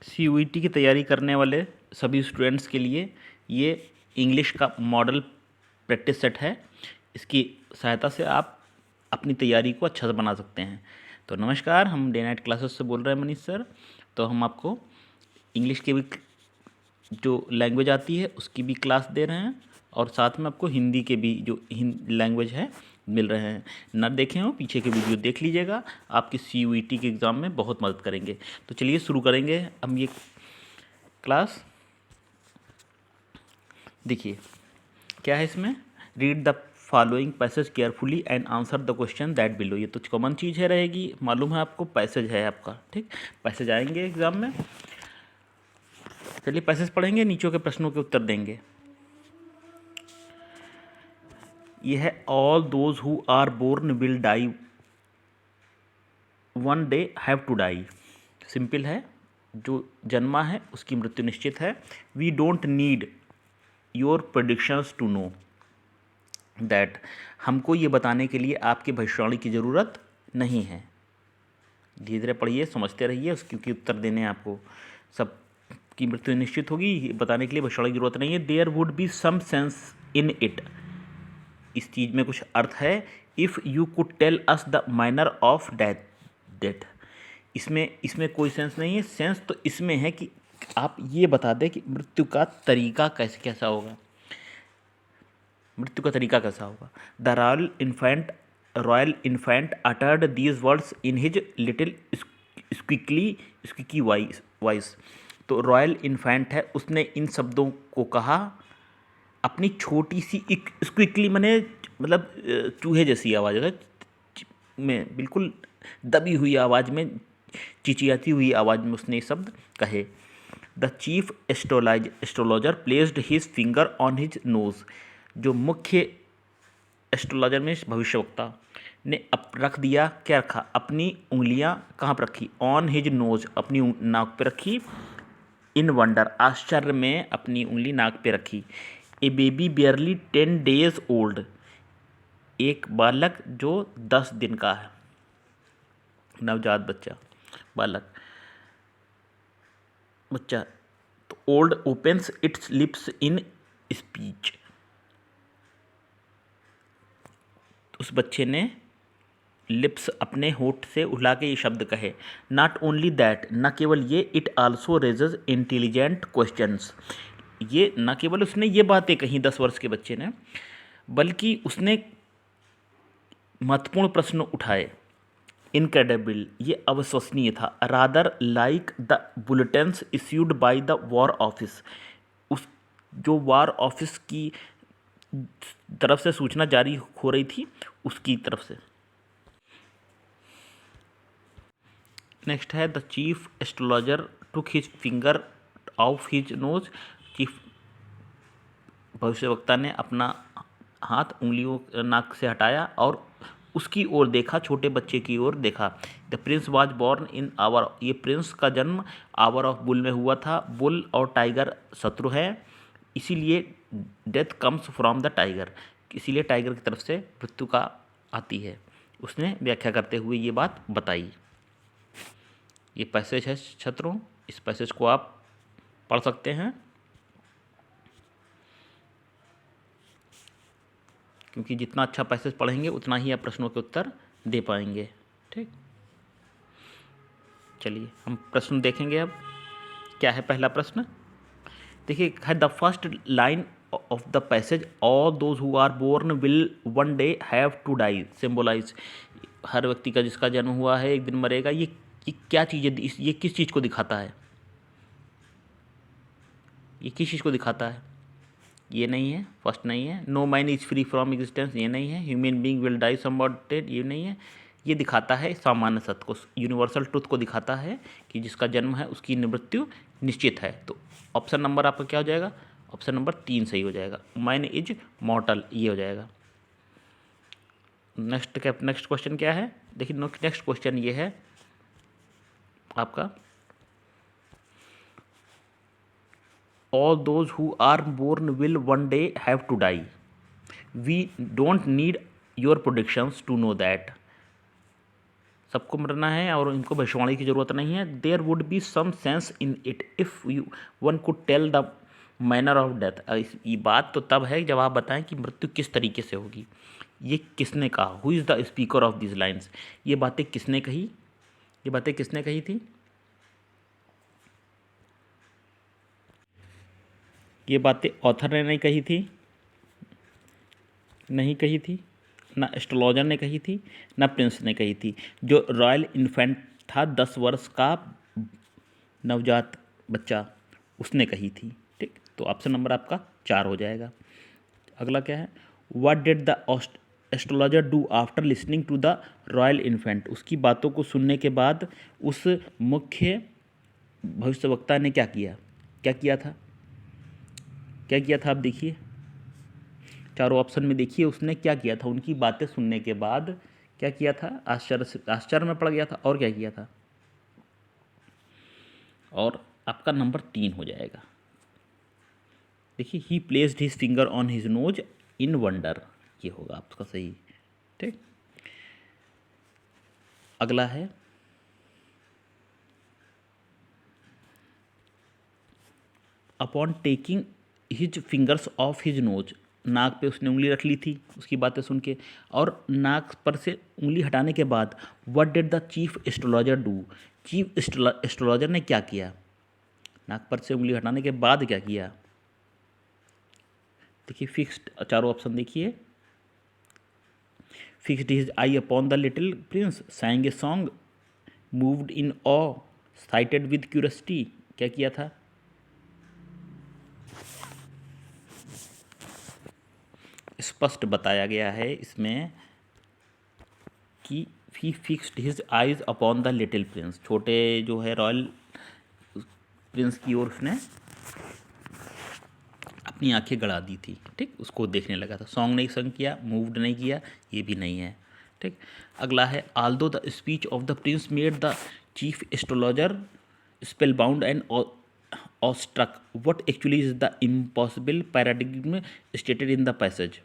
CUET की तैयारी करने वाले सभी स्टूडेंट्स के लिए ये इंग्लिश का मॉडल प्रैक्टिस सेट है। इसकी सहायता से आप अपनी तैयारी को अच्छा से बना सकते हैं। तो नमस्कार, हम डे नाइट क्लासेस से बोल रहे हैं मनीष सर। तो हम आपको इंग्लिश के भी जो लैंग्वेज आती है उसकी भी क्लास दे रहे हैं और साथ में आपको हिंदी के भी जो लैंग्वेज है मिल रहे हैं। ना देखें हो पीछे के वीडियो देख लीजिएगा, आपकी CUET के एग्ज़ाम में बहुत मदद करेंगे। तो चलिए शुरू करेंगे हम ये क्लास। देखिए क्या है इसमें, read the following passage carefully and answer the question that below. ये तो कॉमन चीज़ है रहेगी, मालूम है आपको, पैसेज है आपका, ठीक। पैसेज आएंगे एग्जाम में। चलिए पैसेज पढ़ेंगे, नीचों के प्रश्नों के उत्तर देंगे। ये है all those who are born will die, one day have to die. Simple है, जो जन्मा है उसकी मृत्यु निश्चित है। We don't need your predictions to know that. हमको ये बताने के लिए आपकी भविष्यवाणी की ज़रूरत नहीं है। धीरे धीरे पढ़िए, समझते रहिए, क्योंकि उत्तर देने आपको सब की मृत्यु निश्चित होगी, ये बताने के लिए भविष्यवाणी की जरूरत नहीं है। There would be some sense in it, इस चीज़ में कुछ अर्थ है। If you could tell us the manner of death, इसमें कोई सेंस नहीं है। सेंस तो इसमें है कि आप ये बता दें कि मृत्यु का तरीका कैसा होगा, मृत्यु का तरीका कैसा होगा। The royal infant uttered these words in his little squeakily voice. तो रॉयल इन्फेंट है, उसने इन शब्दों को कहा अपनी छोटी सी स्क्विकली मतलब चूहे जैसी आवाज़ है में, बिल्कुल दबी हुई आवाज़ में, चिचियाती हुई आवाज़ में उसने ये शब्द कहे। The chief astrologer placed his finger on his nose. जो मुख्य एस्ट्रोलॉजर में भविष्यवक्ता ने रख दिया, क्या रखा, अपनी उंगलियां कहाँ पर रखी, ऑन हिज नोज, अपनी नाक पे रखी। इन वंडर, आश्चर्य में अपनी उंगली नाक पे रखी। ए बेबी बियरली 10 days ओल्ड, एक बालक जो 10 दिन का है, नवजात बच्चा। तो old opens it's lips in speech, उस बच्चे ने लिप्स अपने होठ से उठा के ये शब्द कहे। नॉट ओनली दैट, न केवल ये, it also raises intelligent questions. ये न केवल उसने ये बातें कही 10 वर्ष के बच्चे ने, बल्कि उसने महत्वपूर्ण प्रश्न उठाए। इनक्रेडिबल, ये अविश्वसनीय था। Rather like the bulletins issued by the war office, उस जो वॉर ऑफिस की तरफ से सूचना जारी हो रही थी उसकी तरफ से। नेक्स्ट है the chief astrologer took his finger of his nose. Chief भविष्यवक्ता ने अपना हाथ उंगलियों नाक से हटाया और उसकी ओर देखा, छोटे बच्चे की ओर देखा। The prince was born in hour, ये प्रिंस का जन्म आवर ऑफ बुल में हुआ था। बुल और टाइगर शत्रु है, इसीलिए death comes from the tiger, इसीलिए टाइगर की तरफ से मृत्यु का आती है। उसने व्याख्या करते हुए ये बात बताई। ये पैसेज है छात्रों, इस पैसेज को आप पढ़ सकते हैं, क्योंकि जितना अच्छा पैसेज पढ़ेंगे उतना ही आप प्रश्नों के उत्तर दे पाएंगे, ठीक। चलिए हम प्रश्न देखेंगे अब। क्या है पहला प्रश्न, देखिए है the first line of the passage, all those who are born will one day have to die symbolize. हर व्यक्ति का जिसका जन्म हुआ है एक दिन मरेगा। ये क्या चीज़ है, ये किस चीज़ को दिखाता है, ये किस चीज़ को दिखाता है। ये नहीं है, फर्स्ट नहीं है। No man is free from existence, ये नहीं है। Human being will die somewhat, ये नहीं है। ये दिखाता है सामान्य सत्य को, यूनिवर्सल ट्रुथ को दिखाता है कि जिसका जन्म है उसकी मृत्यु निश्चित है। तो ऑप्शन नंबर आपका क्या हो जाएगा, ऑप्शन नंबर 3 सही हो जाएगा। मैन इज मॉर्टल, ये हो जाएगा। नेक्स्ट क्वेश्चन क्या है, देखिए नेक्स्ट क्वेश्चन ये है आपका, all those who are born will one day have to die. We don't need your predictions to know that. सबको मरना है और इनको भविष्यवाणी की ज़रूरत नहीं है। There would be some sense in it if you one could tell the manner of death. ये बात तो तब है जब आप बताएं कि मृत्यु किस तरीके से होगी। ये किसने कहा? Who is the speaker of this lines? ये बातें किसने कही? ये बातें किसने कही थी? ये बातें ऑथर ने नहीं कही थी, नहीं कही थी, ना एस्ट्रोलॉजर ने कही थी, ना प्रिंस ने कही थी। जो रॉयल इन्फेंट था 10 वर्ष का नवजात बच्चा, उसने कही थी। ठीक, तो ऑप्शन नंबर आपका 4 हो जाएगा। अगला क्या है? What did the astrologer do after listening to the royal infant? उसकी बातों को सुनने के बाद उस मुख्य भविष्यवक्ता ने क्या किया? क्या किया था? क्या किया था? आप देखिए, चारों ऑप्शन में देखिए उसने क्या किया था। उनकी बातें सुनने के बाद क्या किया था? आश्चर्य में पड़ गया था। और क्या किया था? और आपका नंबर 3 हो जाएगा। देखिए, ही placed his finger on his nose in wonder, ये होगा आपका सही। ठीक, अगला है upon taking his fingers of his nose. नाक पे उसने उंगली रख ली थी उसकी बातें सुन के, और नाक पर से उंगली हटाने के बाद what did the chief astrologer do? Chief astrologer ने क्या किया? नाक पर से उंगली हटाने के बाद क्या किया? देखिए, फिक्स्ड, चारों ऑप्शन देखिए। Fixed his eye upon the little prince, sang a song, moved in awe, cited with curiosity. क्या किया था? स्पष्ट बताया गया है इसमें कि he fixed his eyes upon the little prince. छोटे जो है रॉयल प्रिंस की ओर उसने अपनी आंखें गड़ा दी थी। ठीक, उसको देखने लगा था। सॉन्ग नहीं संग किया, मूव्ड नहीं किया, ये भी नहीं है। ठीक, अगला है Aldous the speech of the Prince made the chief astrologer spell bound and awestruck, what actually is the impossible paradigm stated in the passage?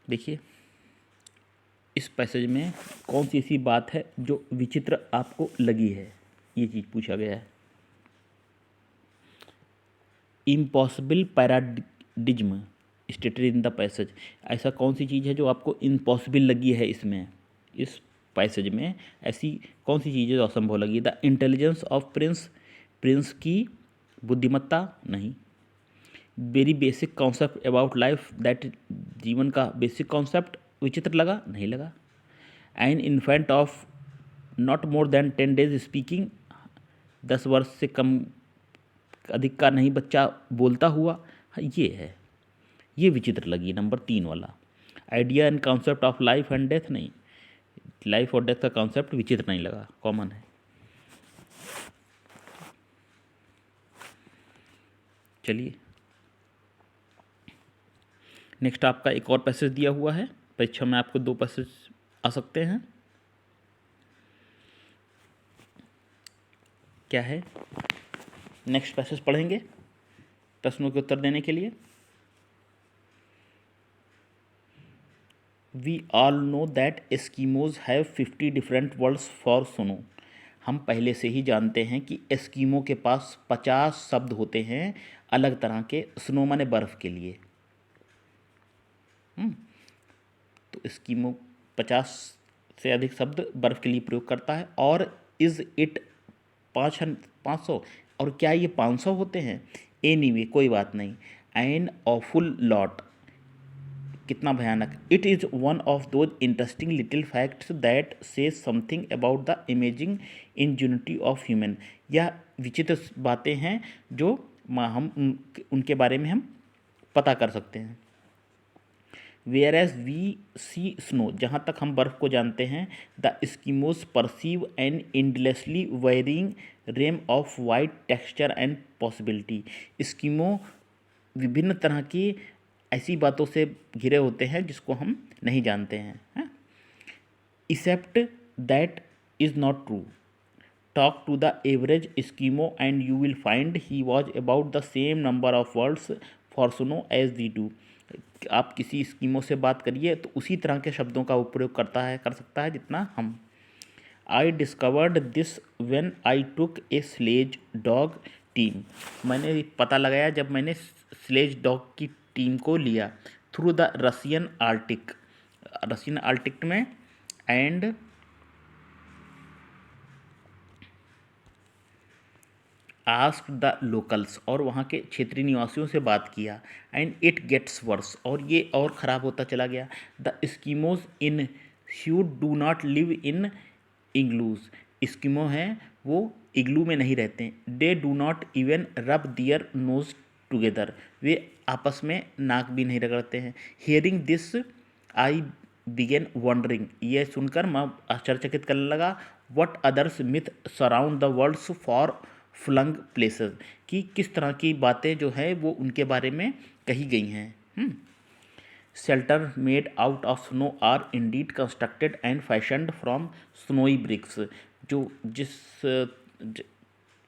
देखिए, इस पैसेज में कौन सी ऐसी बात है जो विचित्र आपको लगी है? ये चीज़ पूछा गया है। Impossible paradigm stated in the passage, ऐसा कौन सी चीज़ है जो आपको इम्पॉसिबल लगी है इसमें? इस पैसेज में ऐसी कौन सी चीज़ है जो असंभव लगी? The intelligence of Prince, Prince की बुद्धिमत्ता? नहीं। Very basic concept about life, that जीवन का बेसिक कॉन्सेप्ट विचित्र लगा? नहीं लगा। An infant of not more than 10 days speaking, 10 वर्ष से कम अधिक का नहीं बच्चा बोलता हुआ, हाँ, ये है, ये विचित्र लगी, नंबर 3 वाला। Idea and concept of life and death? नहीं, लाइफ और डेथ का कॉन्सेप्ट विचित्र नहीं लगा, कॉमन है। चलिए, नेक्स्ट आपका एक और पैसेज दिया हुआ है। परीक्षा में आपको 2 पैसेज आ सकते हैं। क्या है? नेक्स्ट पैसेज पढ़ेंगे प्रश्नों के उत्तर देने के लिए। We all know that Eskimos have 50 different words for snow. हम पहले से ही जानते हैं कि एस्कीमो के पास 50 शब्द होते हैं अलग तरह के स्नो माने बर्फ़ के लिए। तो एस्कीमो 50 से अधिक शब्द बर्फ़ के लिए प्रयोग करता है। और इज़ इट 500, और क्या ये 500 होते हैं? एनीवे, कोई बात नहीं। एन ऑफुल लॉट, कितना भयानक। It is one of those interesting little facts that say something about the amazing ingenuity of human. यह विचित्र बातें हैं जो हम उनके बारे में हम पता कर सकते हैं। Whereas we see snow, जहाँ तक हम बर्फ़ को जानते हैं, the Eskimos perceive an endlessly varying realm of white texture and possibility. Eskimo विभिन्न तरह की ऐसी बातों से घिरे होते हैं जिसको हम नहीं जानते हैं। Except that is not true. Talk to the average Eskimo and you will find he was about the same number of words for snow as we do. आप किसी एस्किमो से बात करिए तो उसी तरह के शब्दों का उपयोग कर सकता है जितना हम। I discovered this when I took a sledge dog team. मैंने पता लगाया जब मैंने स्लेज डॉग की टीम को लिया थ्रू द रशियन आर्टिक में एंड आस्क द लोकल्स, और वहाँ के क्षेत्रीय निवासियों से बात किया। एंड इट गेट्स वर्स, और ये और ख़राब होता चला गया। The Eskimos in ह्यूड do not live in igloos. Eskimo हैं वो इग्लू में नहीं रहते। दे डू नॉट इवन रब दियर नोज टुगेदर, वे आपस में नाक भी नहीं रगड़ते हैं। Hearing this I began wondering, ये सुनकर मैं आश्चर्यचकित करने लगा। What others myth surround the world's far flung places, कि किस तरह की बातें जो है वो उनके बारे में कही गई हैं। Shelter made out of snow are indeed constructed and fashioned from snowy bricks, जो जिस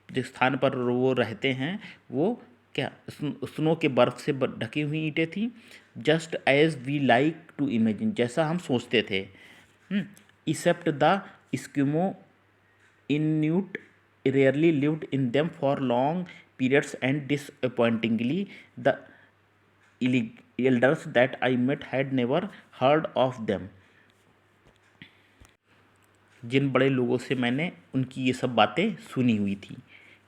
स्थान पर वो रहते हैं वो क्या स्नो के बर्फ से ढकी हुई ईंटें थी। Just as we like to imagine, जैसा हम सोचते थे। Except the Eskimo Inuit rarely lived in them for long periods, and disappointingly the elders that I met had never heard of them। जिन बड़े लोगों से मैंने उनकी ये सब बातें सुनी हुई थी।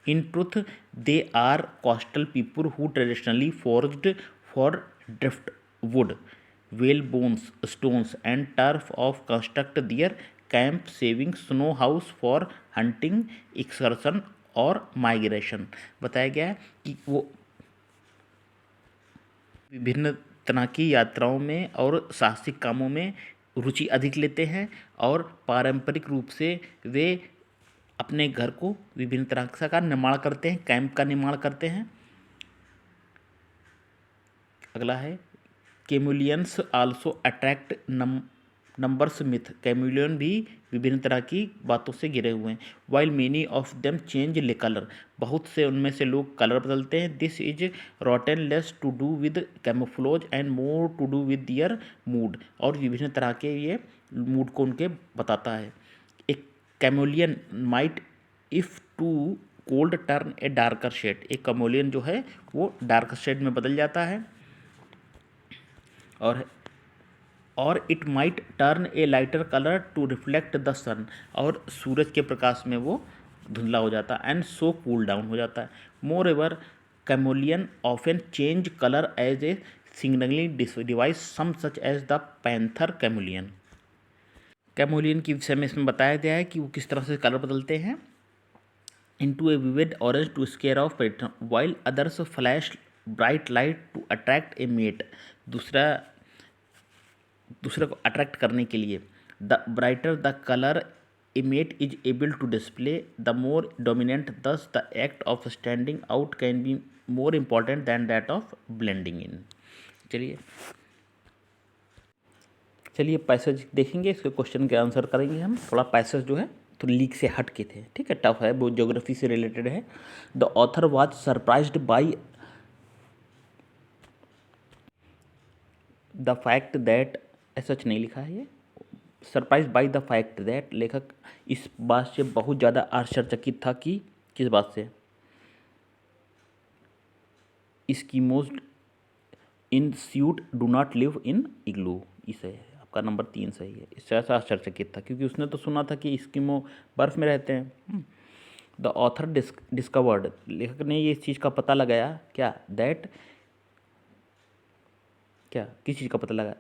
In truth they are coastal people who traditionally foraged for driftwood, whale bones, stones and turf of construct their camp, saving snow house for hunting excursion और माइग्रेशन। बताया गया है कि वो विभिन्न तरह की यात्राओं में और साहसिक कामों में रुचि अधिक लेते हैं, और पारंपरिक रूप से वे अपने घर को विभिन्न तरह का निर्माण करते हैं, कैंप का निर्माण करते हैं। अगला है chameleons also attract numbers myth, chameleon भी विभिन्न तरह की बातों से घिरे हुए हैं। While many of them change ले कलर, बहुत से उनमें से लोग कलर बदलते हैं। This is often less to do with camouflage and more to do with their mood, और विभिन्न तरह के ये मूड को उनके बताता है। एक chameleon might if too cold turn a darker shade, एक कैमुलियन जो है वो डार्क शेड में बदल जाता है। और it might turn a lighter colour to reflect the sun, और सूरज के प्रकाश में वो धुंधला हो जाता है। एंड सो कूल डाउन हो जाता है। Moreover chameleon often change colour as a signalling device, some such as the panther chameleon. Chameleon के विषय में इसमें बताया गया है कि वो किस तरह से कलर बदलते हैं। Into a vivid orange to scare off predator, while others flash bright light to attract a mate, दूसरे को अट्रैक्ट करने के लिए। The brighter the colour a mate is able to display, the more dominant, thus the act of standing out can be more important than that of blending in. चलिए passage देखेंगे, इसके question के answer करेंगे हम। थोड़ा passage जो है तो लीक से हट के थे, ठीक है, टफ है, वो ज्योग्राफी से रिलेटेड है। The author was surprised by the fact that, such नहीं लिखा है ये, surprise by the fact that, लेखक इस बात से बहुत ज़्यादा आश्चर्यचकित था कि किस बात से, Eskimos Inuit do not live in igloo. इसे आपका नंबर 3 सही है। इससे ऐसा आश्चर्यचकित था क्योंकि उसने तो सुना था कि एस्किमो बर्फ़ में रहते हैं। द ऑथर डिस्कवर्ड, लेखक ने ये इस चीज़ का पता लगाया, क्या, दैट, क्या किस चीज़ का पता लगा,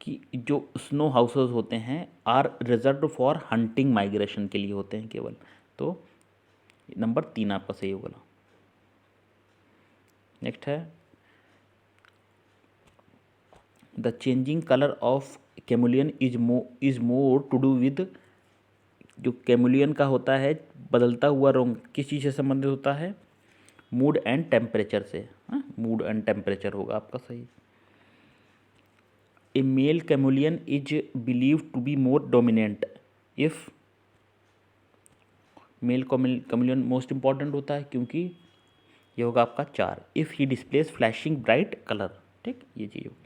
कि जो स्नो हाउसेस होते हैं are reserved for hunting migration के लिए होते हैं केवल। तो नंबर 3 आपका सही होगा। नेक्स्ट है the changing colour of chameleon is more to do with, जो कैमुलियन का होता है बदलता हुआ रंग किस चीज़ से संबंधित होता है, मूड एंड टेम्परेचर से। मूड एंड टेम्परेचर होगा आपका सही। A male chameleon is believe to be more dominant if, male chameleon most important होता है क्योंकि ये होगा आपका 4, if he displays flashing bright colour, ठीक, ये चीज़ होगी।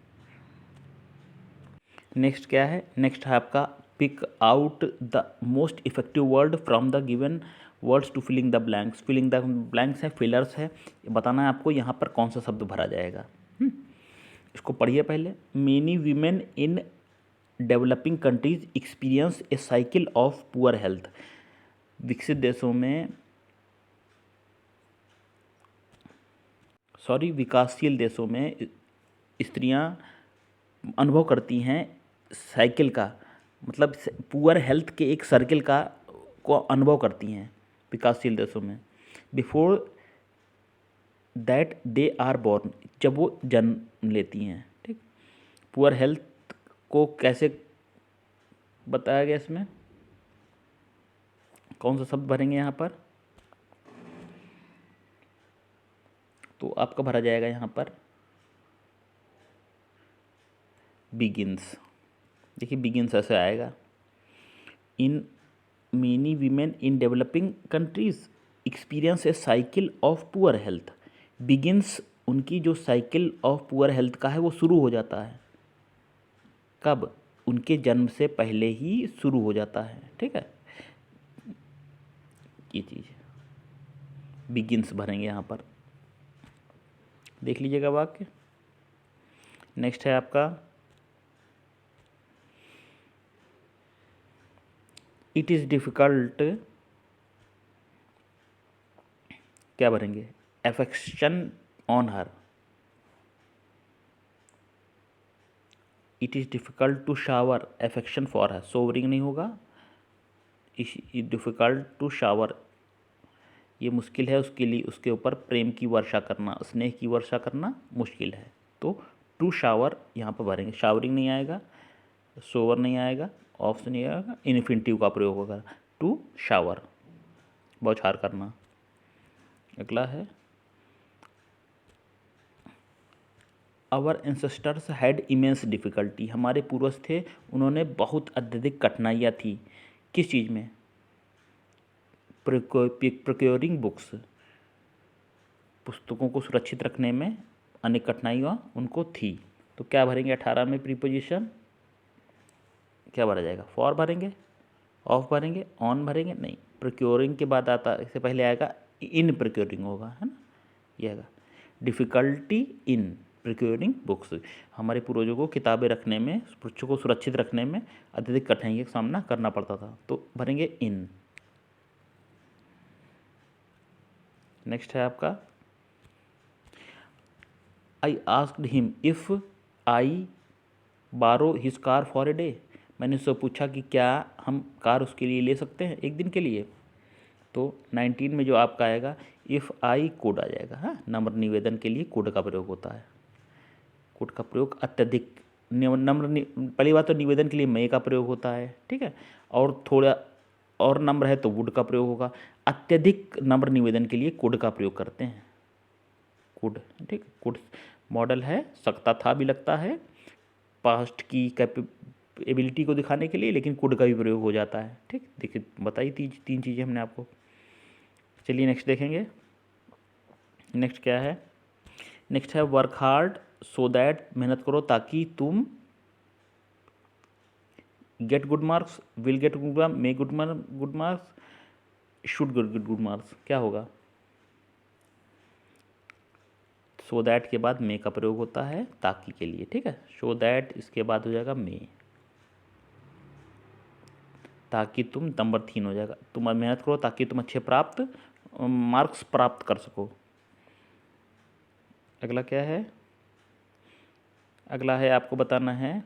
नेक्स्ट क्या है, नेक्स्ट है आपका pick out the most effective word from the given words to filling the blanks. Filling the blanks है, फिलर्स है, बताना है आपको यहाँ पर कौन सा शब्द भरा जाएगा। इसको पढ़िए पहले। Many women in developing countries experience A cycle of poor health. विकसित देशों में, विकासशील देशों में स्त्रियां अनुभव करती हैं साइकिल का, मतलब पुअर हेल्थ के एक सर्किल का को अनुभव करती हैं विकासशील देशों में। Before that they are born, जब वो जन्म लेती हैं। ठीक, पुअर हेल्थ को कैसे बताया गया, इसमें कौन सा शब्द भरेंगे यहाँ पर, तो आपका भरा जाएगा यहाँ पर बिगिंस। देखिए बिगिंस ऐसे आएगा। In many women in developing countries experience A cycle of poor health. Begins, उनकी जो साइकिल ऑफ पुअर हेल्थ का है वो शुरू हो जाता है कब, उनके जन्म से पहले ही शुरू हो जाता है। ठीक है, ये चीज़ बिगिंस भरेंगे यहाँ पर, देख लीजिएगा वाक्य। नेक्स्ट है आपका इट इज़ डिफ़िकल्ट, क्या भरेंगे, affection on her. It is difficult to shower affection for her, showering नहीं होगा, इट डिफ़िकल्ट टू शावर, ये मुश्किल है उसके लिए, उसके ऊपर प्रेम की वर्षा करना, स्नेह की वर्षा करना मुश्किल है। तो टू शावर यहाँ पर भरेंगे, शावरिंग नहीं आएगा, सोवर नहीं आएगा, ऑफ नहीं आएगा, इन्फिनिटिव का प्रयोग होगा, टू शावर, बौछार करना। अगला है our ancestors had immense difficulty, हमारे पूर्वज थे उन्होंने बहुत अत्यधिक कठिनाइयाँ थी, किस चीज़ में, प्रोक्योरिंग बुक्स, पुस्तकों को सुरक्षित रखने में अनेक कठिनाइयाँ उनको थी। तो क्या भरेंगे 18 में प्रीपोजिशन, क्या भरा जाएगा, फॉर भरेंगे, ऑफ भरेंगे, ऑन भरेंगे, नहीं, प्रोक्योरिंग के बाद आता, इससे पहले आएगा इन प्रोक्योरिंग होगा, है ना, ये आएगा डिफ़िकल्टी इन प्रोक्योरिंग बुक्स, हमारे पूर्वजों को किताबें रखने में, पुस्तकों को सुरक्षित रखने में अत्यधिक कठिनाई का सामना करना पड़ता था, तो भरेंगे इन। नेक्स्ट है आपका I asked him if I borrow his car for a day, मैंने उससे पूछा कि क्या हम कार उसके लिए ले सकते हैं एक दिन के लिए। तो 19 में जो आपका आएगा इफ़ आई कोड आ जाएगा। हाँ, नम्र निवेदन के लिए कोड का प्रयोग होता है, कोड का प्रयोग अत्यधिक नम्र, पहली बात तो निवेदन के लिए मैं का प्रयोग होता है, ठीक है, और थोड़ा और नम्र है तो वुड का प्रयोग होगा, अत्यधिक नम्र निवेदन के लिए कोड का प्रयोग करते हैं, कुड। ठीक, कुड मॉडल है, सकता था भी लगता है पास्ट की कैपेबिलिटी को दिखाने के लिए, लेकिन कुड का भी प्रयोग हो जाता है। ठीक, देखिए बताई तीन चीज़ें हमने आपको। चलिए नेक्स्ट देखेंगे, नेक्स्ट क्या है, नेक्स्ट है वर्क हार्ड सो दैट, मेहनत करो ताकि तुम, get good marks, will get good marks, may good marks, should get good marks, क्या होगा, सो दैट के बाद मे का प्रयोग होता है ताकि के लिए। ठीक है, सो दैट इसके बाद हो जाएगा मे, ताकि तुम नंबर 3 हो जाएगा, तुम मेहनत करो ताकि तुम अच्छे मार्क्स प्राप्त कर सको। अगला क्या है, अगला है आपको बताना है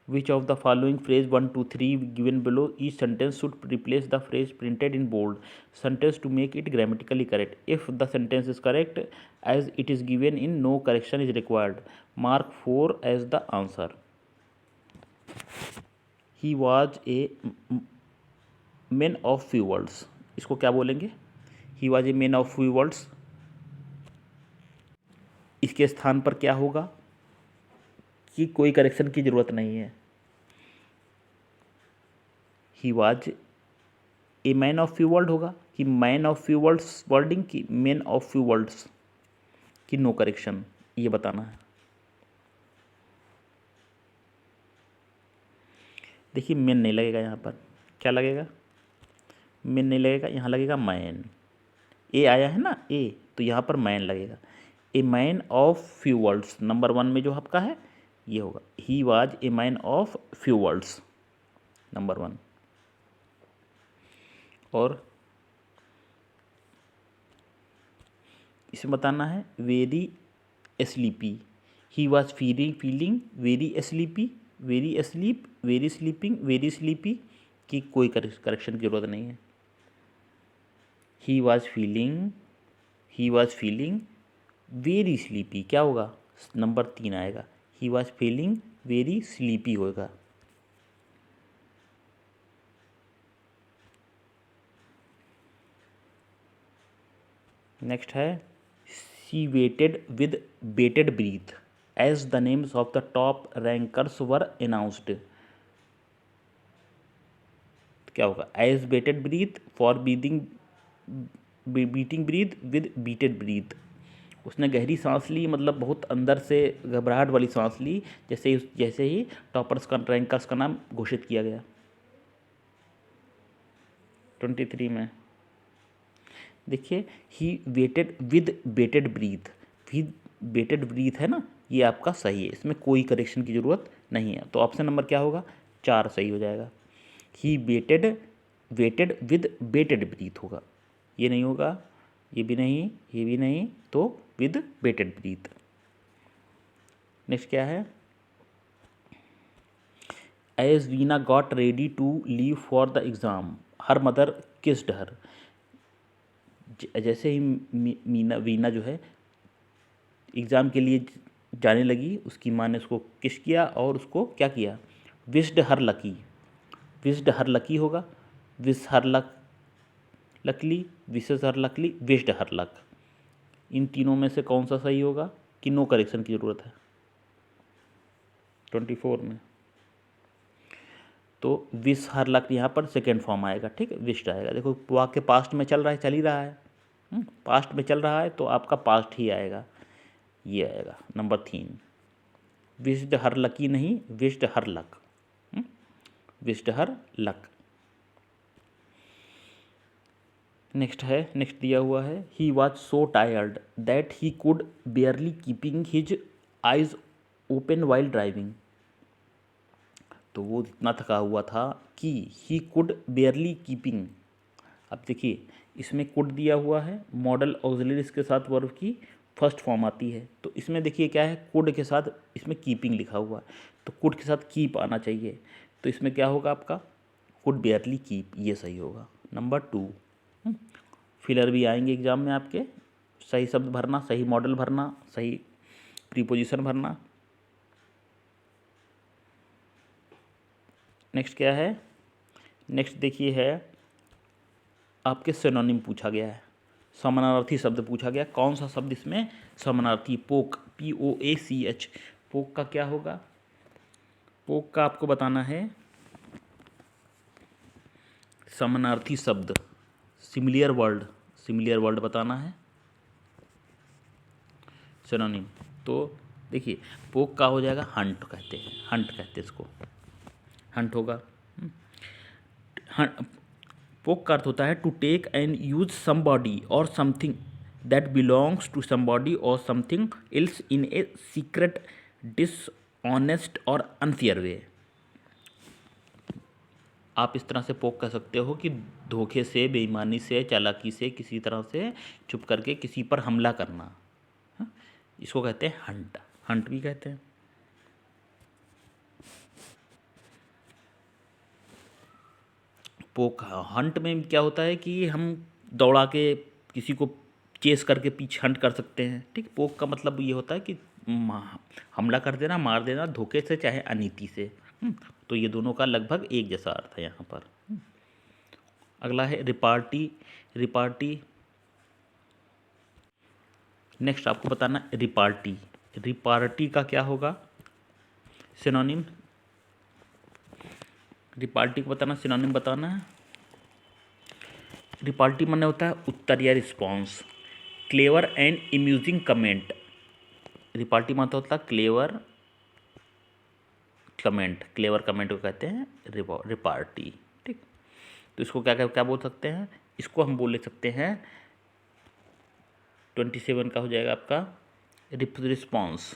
which of the following phrase 1 2 3 given below each sentence should replace the phrase printed in bold sentence to make it grammatically correct. If the sentence is correct as it is given in, no correction is required, mark 4 as the answer. He was a man of few words, इसको क्या बोलेंगे, he was a man of few words, इसके स्थान पर क्या होगा कि कोई करेक्शन की ज़रूरत नहीं है, he was a man of few word होगा कि man of few words wording की मैन ऑफ फ्यू वर्ड्स की नो करेक्शन, ये बताना है। देखिए मेन नहीं लगेगा यहाँ पर, क्या लगेगा, मेन नहीं लगेगा, यहाँ लगेगा मैन। ए आया है ना ए, तो यहाँ पर मैन लगेगा। ए man of few words, number 1 में जो आपका है ये होगा, he was a man of few words, number 1। और इसमें बताना है very sleepy, he was feeling very sleepy, very sleep, very sleeping, very sleepy की कोई करेक्शन की जरूरत नहीं है। He was feeling very sleepy, क्या होगा, नंबर 3 आएगा, he was feeling very sleepy होगा। नेक्स्ट है she weighted with bated breath as the names of the top rankers were announced, क्या होगा, as bated breath for beating breath with bated breath. उसने गहरी सांस ली, मतलब बहुत अंदर से घबराहट वाली सांस ली, जैसे ही टॉपर्स का रैंकर्स का नाम घोषित किया गया। 23 में देखिए he waited with bated breath, with bated breath है ना, ये आपका सही है, इसमें कोई करेक्शन की ज़रूरत नहीं है। तो ऑप्शन नंबर क्या होगा, 4 सही हो जाएगा। ही वेटेड विद बेटेड ब्रीथ होगा, ये नहीं होगा, ये भी नहीं, ये भी नहीं, तो विद बेटेड ब्रीथ। नेक्स्ट क्या है, as Veena got ready to leave for the exam her mother kissed her, जैसे ही वीना जो है एग्ज़ाम के लिए जाने लगी, उसकी माँ ने उसको किस किया और उसको क्या किया, विस्ड हर लकी, विस्ड हर लकी होगा, विश हर लक लकली, विशेष हर लकली, विस्ड हर लक। इन तीनों में से कौन सा सही होगा कि नो करेक्शन की ज़रूरत है 24 में, तो विश हर लक यहाँ पर सेकेंड फॉर्म आएगा, ठीक है, विस्ड आएगा। देखो वाक्य पास्ट में चल रहा है, चल ही रहा है, पास्ट में चल रहा है, तो आपका पास्ट ही आएगा, ये आएगा नंबर 3। विस्ड हर लकी नहीं, विस्ड हर लक, विस्ड हर लक। नेक्स्ट है, नेक्स्ट दिया हुआ है he was so tired that he could बेयरली keeping his eyes open while driving, तो वो इतना थका हुआ था कि ही कुड बेयरली कीपिंग। अब देखिए इसमें कुड दिया हुआ है, मॉडल ऑक्सिलरीज के साथ वर्ब की फर्स्ट फॉर्म आती है, तो इसमें देखिए क्या है, कुड के साथ इसमें कीपिंग लिखा हुआ है, तो कुड के साथ कीप आना चाहिए, तो इसमें क्या होगा आपका, कुड बेयरली कीप, ये सही होगा नंबर 2। फिलर भी आएंगे एग्जाम में आपके, सही शब्द भरना, सही मॉडल भरना, सही प्रीपोजिशन भरना। नेक्स्ट क्या है, नेक्स्ट देखिए है आपके सिनोनिम पूछा गया है, समानार्थी शब्द पूछा गया, कौन सा शब्द इसमें समानार्थी, पोक, POACH, पोक का क्या होगा, पोक का आपको बताना है समानार्थी शब्द, सिमिलियर वर्ड बताना है, सिनोनिम। तो देखिए पोक का हो जाएगा हंट, कहते हैं इसको, हंट होगा। पोक का अर्थ होता है to take and use somebody और something that belongs to somebody और something else in a secret, dishonest और अनफेयर वे। आप इस तरह से पोक कह सकते हो कि धोखे से, बेईमानी से, चालाकी से, किसी तरह से छुप करके किसी पर हमला करना, इसको कहते हैं हंट, हंट भी कहते हैं। पोक हंट में क्या होता है कि हम दौड़ा के किसी को चेस करके पीछे हंट कर सकते हैं, ठीक। पोक का मतलब ये होता है कि हमला कर देना, मार देना, धोखे से चाहे अनीति से। तो ये दोनों का लगभग एक जैसा अर्थ है यहाँ पर। अगला है रिपार्टी। नेक्स्ट आपको बताना रिपार्टी का क्या होगा सिनोनिम, रिपार्टी को बताना, सिनोनिम बताना है। रिपार्टी माने होता है उत्तर या response, clever and amusing comment. Repartee माने होता है क्लेवर, कमेंट, क्लेवर कमेंट को कहते हैं रिपार्टी। ठीक, तो इसको क्या क्या बोल सकते हैं, इसको हम बोल सकते हैं 27 का हो जाएगा आपका रिस्पॉन्स।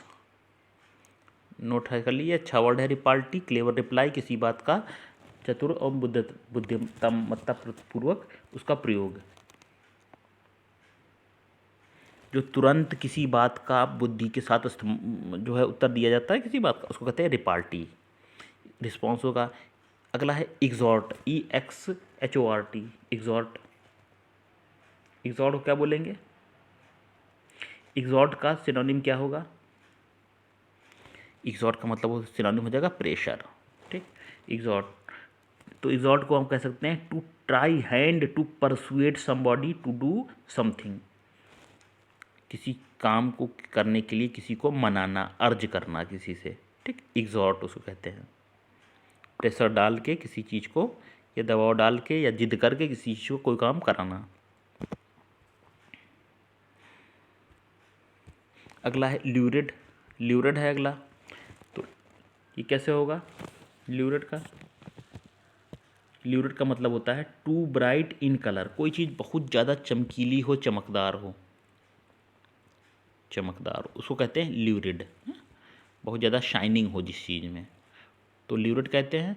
नोट है कर लीजिए, अच्छा वर्ड है रिपार्टी, क्लेवर रिप्लाई, किसी बात का चतुर और बुद्धिमत्ता पूर्वक उसका प्रयोग, जो तुरंत किसी बात का बुद्धि के साथ जो है उत्तर दिया जाता है किसी बात का, उसको कहते हैं रिपार्टी। रिस्पॉन्स होगा। अगला है एग्जॉर्ट, EXHORT, एग्जॉर्ट। एग्जॉर्ट को क्या बोलेंगे, एग्जॉर्ट का सिनोनिम क्या होगा, एग्जॉर्ट का मतलब वो सिनोनिम हो जाएगा प्रेशर। ठीक, एग्जॉर्ट, तो एग्जॉर्ट को हम कह सकते हैं to try hand to persuade somebody to do something, किसी काम को करने के लिए किसी को मनाना, अर्ज करना किसी से। ठीक, एग्जॉर्ट उसको कहते हैं, प्रेशर डाल के किसी चीज़ को या दबाव डाल के या जिद करके किसी चीज़ को कोई काम कराना। अगला है ल्यूरिड, ल्यूरिड है अगला, तो ये कैसे होगा ल्यूरिड का, ल्यूरिड का मतलब होता है टू ब्राइट इन कलर, कोई चीज़ बहुत ज़्यादा चमकीली हो, चमकदार हो, चमकदार, उसको कहते हैं ल्यूरिड। बहुत ज़्यादा शाइनिंग हो जिस चीज़ में, तो ल्यूरिड कहते हैं।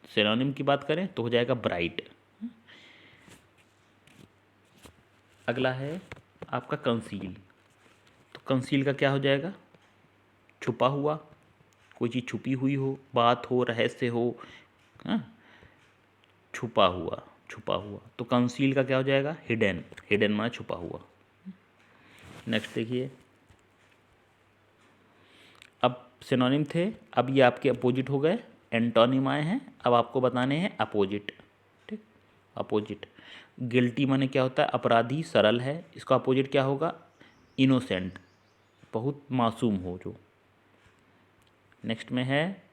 सिनोनिम की बात करें तो हो जाएगा ब्राइट। अगला है आपका कंसील, तो कंसील का क्या हो जाएगा, छुपा हुआ, कोई चीज़ छुपी हुई हो, बात हो, रहस्य हो, हाँ, छुपा हुआ, छुपा हुआ, तो कंसील का क्या हो जाएगा, हिडन, हिडन माना छुपा हुआ। नेक्स्ट देखिए, अब सिनोनिम थे, अब ये आपके अपोजिट हो गए, एंटोनिम आए हैं, अब आपको बताने हैं अपोजिट। ठीक, अपोजिट, गिल्टी माने क्या होता है, अपराधी, सरल है, इसका अपोजिट क्या होगा, इनोसेंट, बहुत मासूम हो जो। नेक्स्ट में है,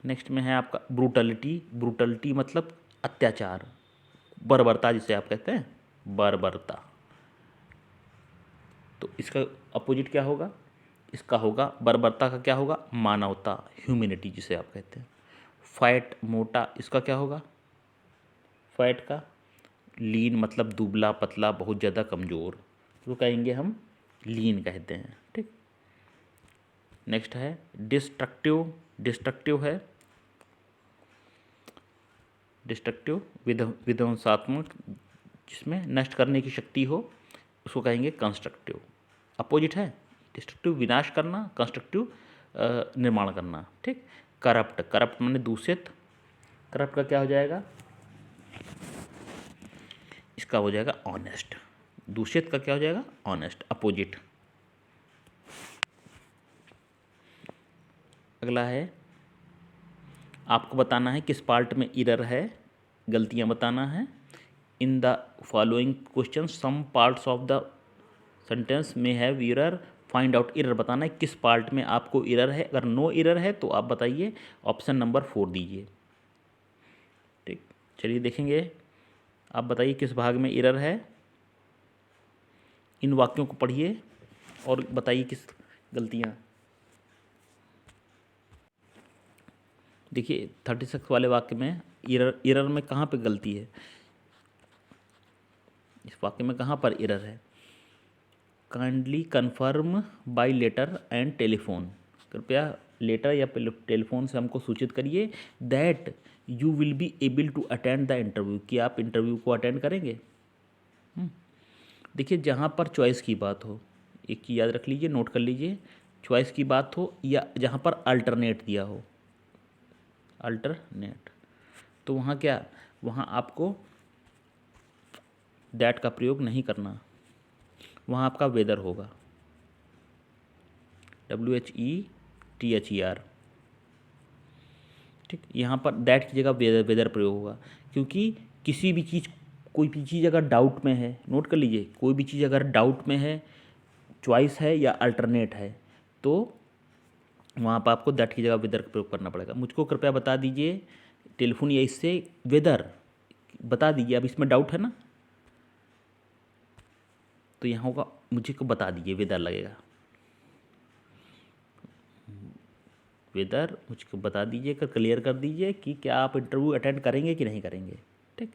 नेक्स्ट में है आपका ब्रूटलिटी, ब्रूटलिटी मतलब अत्याचार, बर्बरता जिसे आप कहते हैं, बर्बरता, तो इसका अपोजिट क्या होगा, इसका होगा बर्बरता का क्या होगा, मानवता, ह्यूमैनिटी जिसे आप कहते हैं। फैट, मोटा, इसका क्या होगा, फैट का लीन मतलब दुबला पतला, बहुत ज़्यादा कमज़ोर, तो कहेंगे हम लीन कहते हैं। ठीक, नेक्स्ट है डिस्ट्रक्टिव, डिस्ट्रक्टिव है, डिस्ट्रक्टिव विध्वंसात्मक, जिसमें नष्ट करने की शक्ति हो, उसको कहेंगे कंस्ट्रक्टिव। अपोजिट है डिस्ट्रक्टिव, विनाश करना, कंस्ट्रक्टिव निर्माण करना। ठीक, करप्ट, करप्ट माने दूषित, करप्ट का क्या हो जाएगा, इसका हो जाएगा ऑनेस्ट, दूषित का क्या हो जाएगा, ऑनेस्ट, अपोजिट। अगला है आपको बताना है किस पार्ट में एरर है, गलतियां बताना है। In the following question some parts of the sentence में have error, find out error, बताना है किस पार्ट में आपको एरर है, अगर नो एरर है तो आप बताइए, ऑप्शन नंबर 4 दीजिए। ठीक, चलिए देखेंगे, आप बताइए किस भाग में एरर है, इन वाक्यों को पढ़िए और बताइए किस गलतियाँ। देखिए 36 वाले वाक्य में एरर, एरर में कहाँ पे गलती है, इस वाक्य में कहाँ पर एरर है, kindly confirm by letter and telephone, कृपया लेटर या टेलीफोन से हमको सूचित करिए that you will be able to attend the interview, कि आप इंटरव्यू को अटेंड करेंगे। देखिए जहाँ पर चॉइस की बात हो, एक चीज़ याद रख लीजिए, नोट कर लीजिए, चॉइस की बात हो या जहाँ पर अल्टरनेट दिया हो, अल्टरनेट, तो वहाँ क्या, वहाँ आपको दैट का प्रयोग नहीं करना, वहाँ आपका वेदर होगा, WHETHER। ठीक, यहाँ पर दैट की जगह वेदर, वेदर प्रयोग होगा, क्योंकि किसी भी चीज़, कोई भी चीज़ अगर डाउट में है, नोट कर लीजिए, कोई भी चीज़ अगर डाउट में है, चॉइस है या अल्टरनेट है, तो वहाँ पर आपको दैट की जगह वेदर का प्रयोग करना पड़ेगा। मुझको कृपया बता दीजिए टेलीफोन या इससे वेदर बता दीजिए, अब इसमें डाउट है ना, तो यहाँ होगा मुझे को बता दीजिए, वेदर लगेगा। वेदर मुझको बता दीजिए, क्लियर कर दीजिए कि क्या आप इंटरव्यू अटेंड करेंगे कि नहीं करेंगे। ठीक,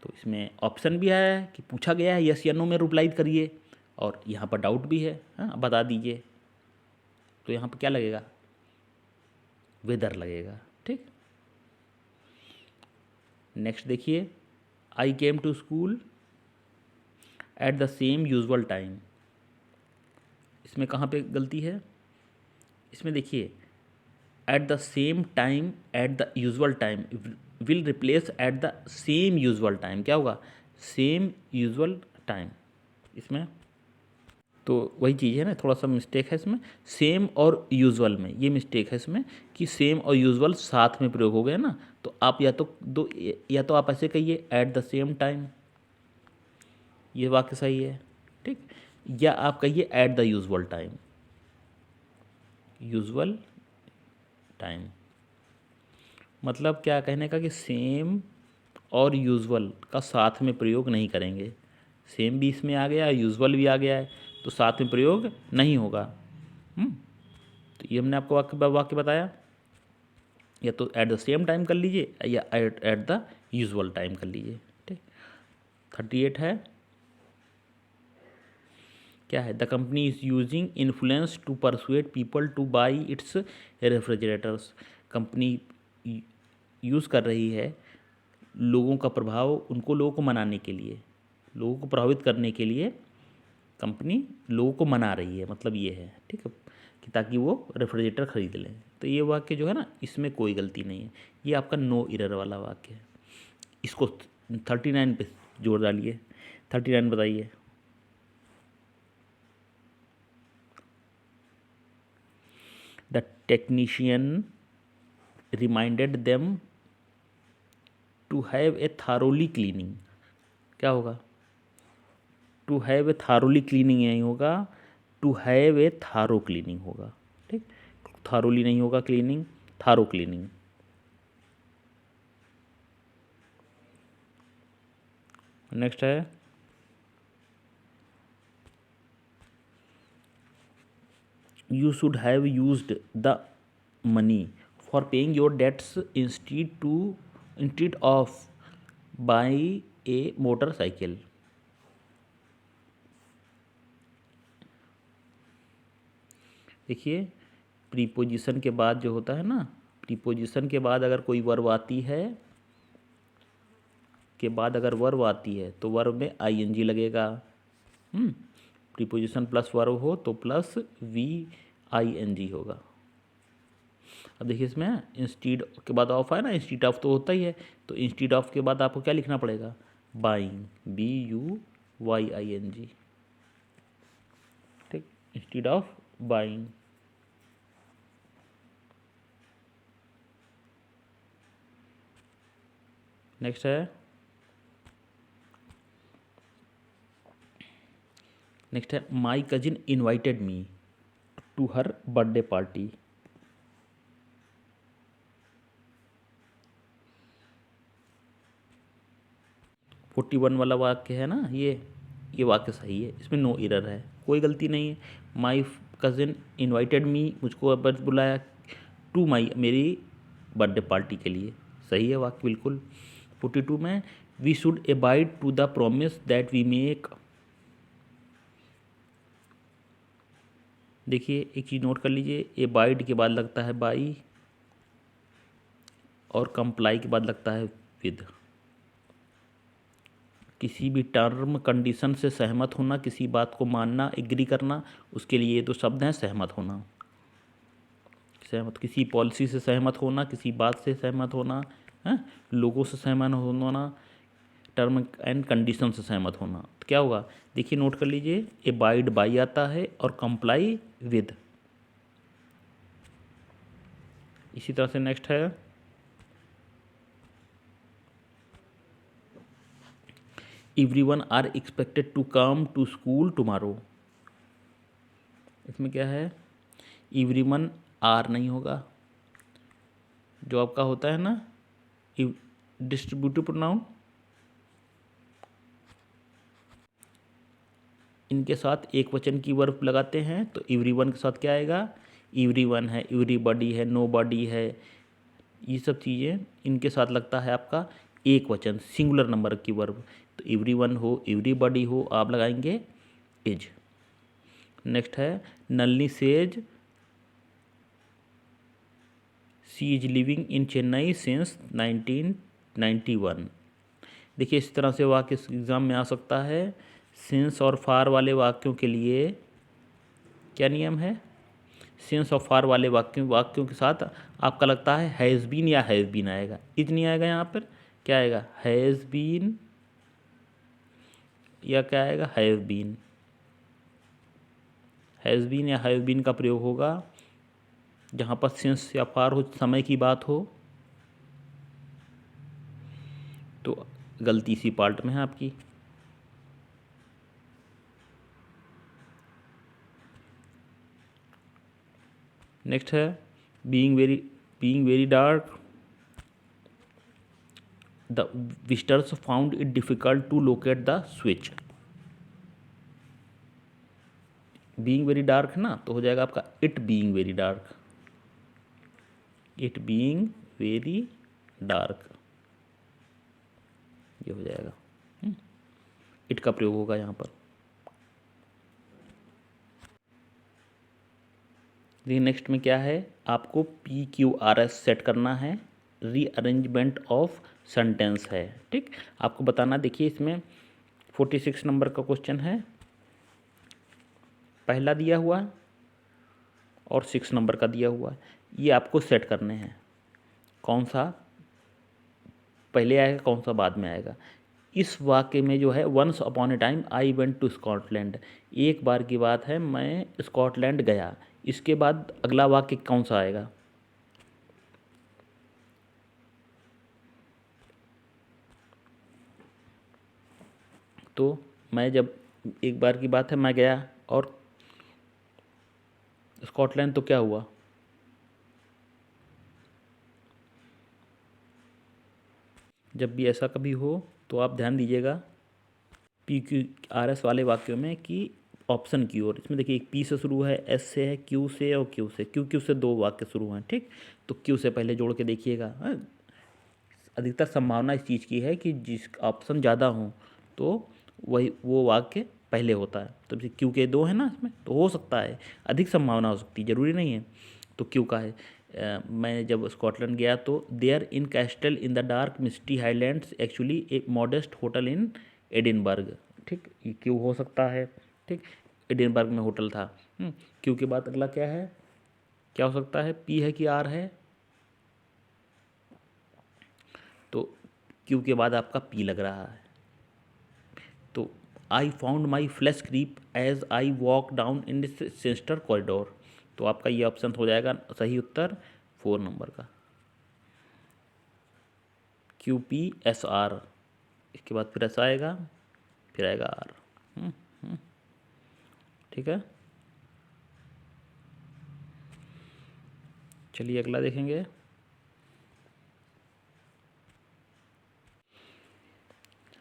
तो इसमें ऑप्शन भी है कि पूछा गया है यस या नो में रिप्लाई करिए, और यहाँ पर डाउट भी है, हाँ बता दीजिए। तो यहाँ पर क्या लगेगा, वेदर लगेगा। ठीक, नेक्स्ट देखिए, I came to school at the same usual time. इसमें कहाँ पे गलती है, इसमें देखिए at the same time, at the usual time will replace at the same usual time, क्या होगा, सेम यूजुअल टाइम। इसमें तो वही चीज़ है ना, थोड़ा सा मिस्टेक है इसमें, सेम और यूजुअल में ये मिस्टेक है इसमें कि सेम और यूजुअल साथ में प्रयोग हो गए ना। तो आप या तो आप ऐसे कहिए एट द सेम टाइम, ये वाक्य सही है। ठीक, या आप कहिए eight the usual time, usual time मतलब क्या कहने का कि सेम और यूजुअल का साथ में प्रयोग नहीं करेंगे। सेम भी इसमें आ गया, यूजुअल भी आ गया है, तो साथ में प्रयोग नहीं होगा। तो ये हमने आपको वाक्य बताया, या तो एट द सेम टाइम कर लीजिए या एट द यूजुअल टाइम कर लीजिए। ठीक, 38 है, क्या है, the company is using influence to persuade people to buy its refrigerators. Company use कर रही है लोगों का प्रभाव, उनको लोगों को मनाने के लिए, लोगों को प्रभावित करने के लिए कंपनी लोगों को मना रही है, मतलब ये है। ठीक है, कि ताकि वो रेफ्रिजरेटर ख़रीद लें। तो ये वाक्य जो है ना, इसमें कोई गलती नहीं है, ये आपका नो एरर वाला वाक्य है। इसको 39 पे जोड़ डालिए, 39 बताइए। The technician reminded them to have a thoroughly cleaning, क्या होगा, to have a thoroughly cleaning नहीं होगा, टू हैव ए थारो क्लीनिंग होगा। ठीक, थारोली नहीं होगा क्लीनिंग, थारो क्लीनिंग। नेक्स्ट है, you should have used the money for paying your debts instead of buy a motorcycle. देखिए, प्रीपोजिशन के बाद जो होता है ना, प्रीपोजिशन के बाद अगर कोई वर्ब आती है, के बाद अगर वर्ब आती है तो वर्ब में आईएनजी लगेगा। प्रीपोजिशन प्लस वर्ब हो तो प्लस VING होगा। अब देखिए, इसमें इंस्टीड के बाद ऑफ है ना, इंस्टीड ऑफ तो होता ही है, तो इंस्टीड ऑफ के बाद आपको क्या लिखना पड़ेगा, बाइंग, BUYING। ठीक, इंस्टीड ऑफ बाइंग। नेक्स्ट है, my cousin invited me to her birthday party. 41 वाला वाक्य है ना, ये वाक्य सही है, इसमें नो एरर है, कोई गलती नहीं है। माई कज़िन इनवाइटेड मी, मुझको बस बुलाया, टू मेरी बर्थडे पार्टी के लिए, सही है वाक्य बिल्कुल। 42 में, we should abide to the promise that we make. देखिए, एक चीज़ नोट कर लीजिए, अबाइड के बाद लगता है बाई, और कंप्लाई के बाद लगता है विद। किसी भी टर्म कंडीशन से सहमत होना, किसी बात को मानना, एग्री करना, उसके लिए ये दो शब्द हैं, सहमत होना। सहमत, किसी पॉलिसी से सहमत होना, किसी बात से सहमत होना है, लोगों से सहमत होना, टर्म एंड कंडीशन से सहमत होना। तो क्या होगा, देखिए नोट कर लीजिए, अबाइड बाई आता है और कंप्लाई विद। इसी तरह से नेक्स्ट है, everyone are expected to come to school tomorrow. इसमें क्या है, एवरीवन आर नहीं होगा, जो आपका होता है ना डिस्ट्रीब्यूटिव प्रोनाउन, इनके साथ एक वचन की वर्ब लगाते हैं, तो एवरीवन के साथ क्या आएगा, एवरीवन है, एवरीबॉडी है, नोबॉडी है, ये सब चीज़ें इनके साथ लगता है आपका एक वचन, सिंगुलर नंबर की वर्ब। तो एवरीवन हो, एवरीबॉडी हो, आप लगाएंगे इज। नेक्स्ट है Nalini says she is living in Chennai since 1991। देखिए इस तरह से वाक्य इस एग्ज़ाम में आ सकता है। सिंस और फार वाले वाक्यों के लिए क्या नियम है? सिंस और फार वाले वाक्यों के साथ आपका लगता है हैज़ बीन या हैज़ बीन आएगा, इज नहीं आएगा यहाँ पर। क्या आएगा? हैज़ बीन या क्या आएगा? Has been. हैज़ बीन या हैज़ बीन का प्रयोग होगा जहाँ पर सिंस या फार हो, समय की बात हो। तो गलती इसी पार्ट में है आपकी। नेक्स्ट है being very dark the visitors found it difficult to locate the switch. Being very dark है ना, तो हो जाएगा आपका it being very dark. It being very dark ये हो जाएगा। इट का प्रयोग होगा यहाँ पर। देखिए नेक्स्ट में क्या है, आपको PQRS सेट करना है। रीअरेंजमेंट ऑफ सेंटेंस है, ठीक। आपको बताना, देखिए इसमें 46 नंबर का क्वेश्चन है, पहला दिया हुआ है और 6 नंबर का दिया हुआ है। ये आपको सेट करने हैं, कौन सा पहले आएगा कौन सा बाद में आएगा। इस वाक्य में जो है once upon a time I went to Scotland, एक बार की बात है मैं स्कॉटलैंड गया। इसके बाद अगला वाक्य कौन सा आएगा? तो मैं जब एक बार की बात है मैं गया और स्कॉटलैंड, तो क्या हुआ? जब भी ऐसा कभी हो तो आप ध्यान दीजिएगा PQRS वाले वाक्यों में कि ऑप्शन की ओर। इसमें देखिए एक P से शुरू है, S से है, Q से और Q से। Q से 2 वाक्य शुरू हैं, ठीक। तो Q से पहले जोड़ के देखिएगा। हाँ? अधिकतर संभावना इस चीज़ की है कि जिस ऑप्शन ज़्यादा हों तो वही वो वाक्य पहले होता है। तो क्यू के 2 है ना इसमें, तो हो सकता है, अधिक संभावना हो सकती है, ज़रूरी नहीं है। तो क्यू का है मैं जब स्कॉटलैंड गया तो there in castle in the dark misty highlands actually a modest hotel in Edinburgh, ठीक। ये क्यू हो सकता है, ठीक। एडिनबर्ग में होटल था। क्यू के बाद अगला क्या है, क्या हो सकता है? पी है कि आर है? तो क्यू के बाद आपका पी लग रहा है। तो I found my flesh creep as I walk down in this sinister corridor. तो आपका ये ऑप्शन हो जाएगा सही उत्तर 4 नंबर का, QPSR। इसके बाद फिर ऐसा आएगा, फिर आएगा आर। ठीक है, चलिए अगला देखेंगे।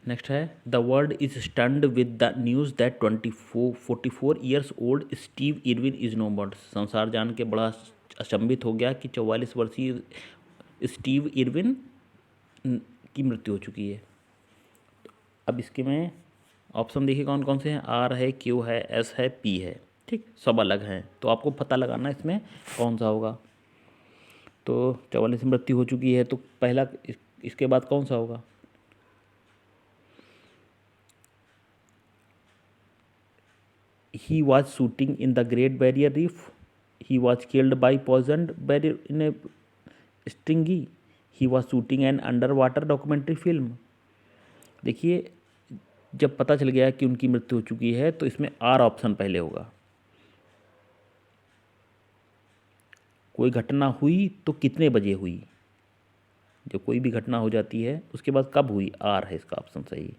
नेक्स्ट है the world is stunned with the news that 44 years old Steve Irwin is no more. संसार जान के बड़ा अचंभित हो गया कि 44 वर्षीय स्टीव इरविन की मृत्यु हो चुकी है। अब इसके में ऑप्शन देखिए कौन कौन से हैं। आर है, क्यू है, एस है, पी है, ठीक। सब अलग हैं, तो आपको पता लगाना इसमें कौन सा होगा। तो 44 में मृत्यु हो चुकी है, तो पहला इसके बाद कौन सा होगा? He was shooting in the Great Barrier Reef. He was killed by poisoned barrier in a stingy. He was shooting an underwater documentary film. देखिए जब पता चल गया कि उनकी मृत्यु हो चुकी है तो इसमें आर ऑप्शन पहले होगा। कोई घटना हुई तो कितने बजे हुई? जब कोई भी घटना हो जाती है उसके बाद कब हुई? आर है इसका ऑप्शन सही।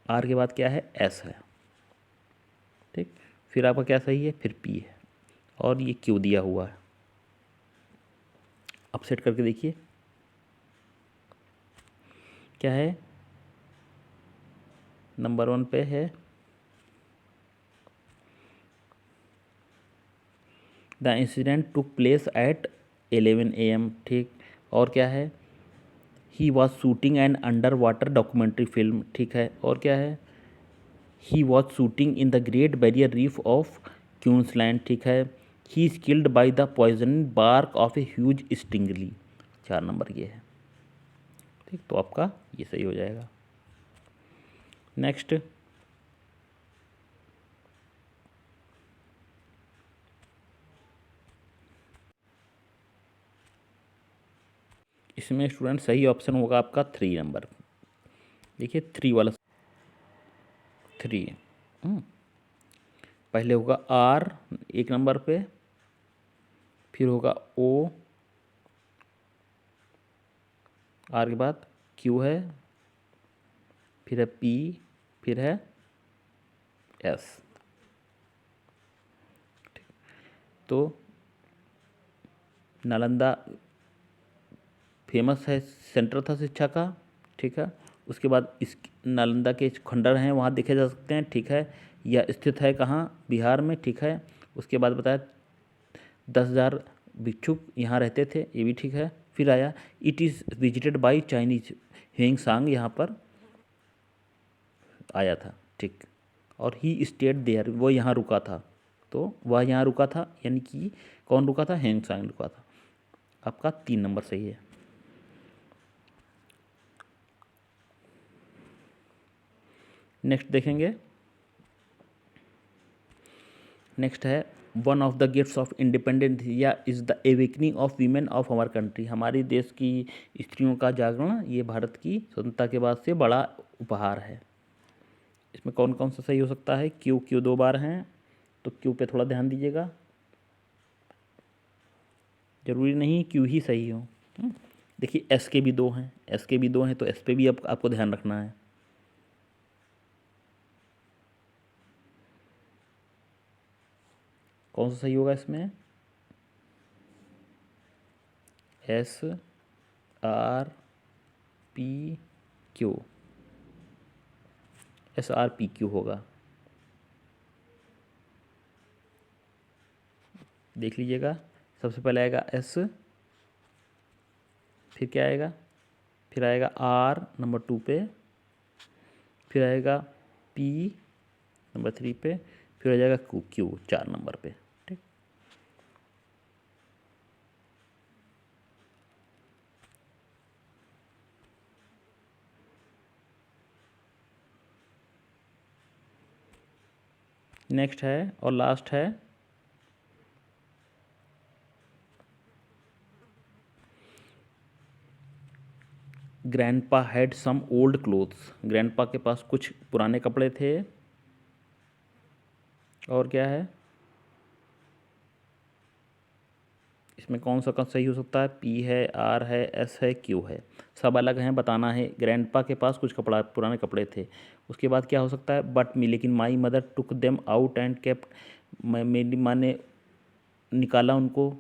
आर के बाद क्या है? एस है, ठीक। फिर आपका क्या सही है? फिर पी है, और ये क्यू दिया हुआ है। अब सेट करके देखिए क्या है। नंबर 1 पे है the incident took place at 11 AM, ठीक। और क्या है, he was shooting an underwater documentary film, ठीक है। और क्या है, he was shooting in the Great Barrier Reef of Queensland, ठीक है। He is killed by the poison bark of a huge stingray, 4 number ये है, ठीक। तो आपका ये सही हो जाएगा। नेक्स्ट, इसमें स्टूडेंट सही ऑप्शन होगा आपका 3 नंबर। देखिए 3 वाला 3, पहले होगा आर 1 नंबर पे, फिर होगा ओ, आर के बाद क्यू है, फिर है पी, फिर है एस। तो नालंदा फेमस है, सेंटर था शिक्षा का, ठीक है। उसके बाद इस नालंदा के खंडर हैं वहाँ देखे जा सकते हैं, ठीक है। यह स्थित है कहाँ, बिहार में, ठीक है। उसके बाद बताया 10,000 भिक्षुक यहाँ रहते थे, ये भी ठीक है। फिर आया it is visited by Chinese, Hiuen Tsang यहाँ पर आया था, ठीक। और ही स्टेड देयर, वो यहाँ रुका था, तो वह यहाँ रुका था, यानी कि कौन रुका था, ह्वेंग सांग रुका था। आपका 3 नंबर सही है। नेक्स्ट देखेंगे, नेक्स्ट है one of the gifts of independence India is the awakening of women of our country, हमारी देश की स्त्रियों का जागरण ये भारत की स्वतंत्रता के बाद से बड़ा उपहार है। इसमें कौन कौन सा सही हो सकता है, क्यू 2 बार हैं, तो क्यू पे थोड़ा ध्यान दीजिएगा, जरूरी नहीं क्यू ही सही हो। देखिए एस के भी 2 हैं, एस के भी 2 हैं, तो एस पे भी आपको ध्यान रखना है। कौन सा सही होगा इसमें, S R P Q, SRPQ होगा, देख लीजिएगा। सबसे पहले आएगा एस, फिर क्या आएगा, फिर आएगा आर नंबर 2 पे, फिर आएगा पी नंबर 3 पे, फिर आ जाएगा क्यू 4 नंबर पे, ठीक। नेक्स्ट है और लास्ट है, grandpa had some old clothes, grandpa के पास कुछ पुराने कपड़े थे। और क्या है, इसमें कौन सा सही हो सकता है, पी है, आर है, एस है, क्यू है, सब अलग हैं, बताना है। ग्रैंडपा के पास कुछ पुराने कपड़े थे। उसके बाद क्या हो सकता है, बट मी, लेकिन my mother took them out and kept, मेरी माँ ने निकाला उनको।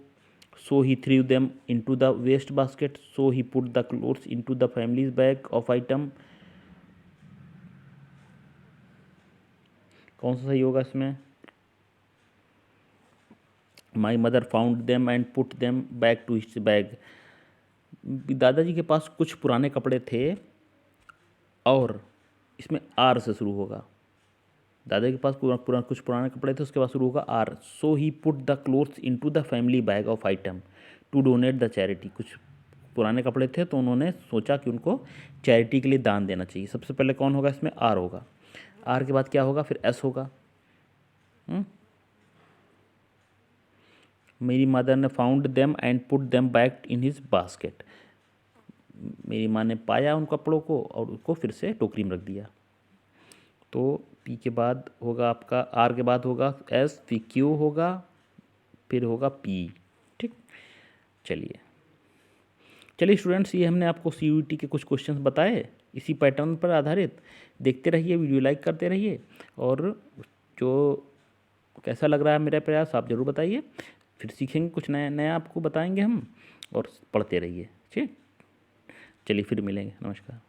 So he threw them into the waste basket, so he put the clothes into the family's bag of item. कौन सा सही होगा इसमें, my mother found them and put them back to his bag, दादाजी के पास कुछ पुराने कपड़े थे, और इसमें आर से शुरू होगा। दादा के पास कुछ पुराने कपड़े थे, उसके बाद शुरू होगा R. So he put the clothes into the family bag of item to donate the charity, कुछ पुराने कपड़े थे तो उन्होंने सोचा कि उनको चैरिटी के लिए दान देना चाहिए। सबसे पहले कौन होगा इसमें, आर होगा। आर के बाद क्या होगा, फिर एस होगा। मेरी मदर ने found them and put them back in his basket, मेरी माँ ने पाया उन कपड़ों को और उसको फिर से टोकरी में रख दिया। तो पी के बाद होगा आपका, आर के बाद होगा एस, फिर क्यू होगा, फिर होगा पी, ठीक। चलिए चलिए स्टूडेंट्स, ये हमने आपको CUET के कुछ क्वेश्चंस बताए, इसी पैटर्न पर आधारित। देखते रहिए, वीडियो लाइक करते रहिए, और जो कैसा लग रहा है मेरा प्रयास आप ज़रूर बताइए। फिर सीखेंगे कुछ नया नया, आपको बताएंगे हम, और पढ़ते रहिए, ठीक। चलिए फिर मिलेंगे, नमस्कार।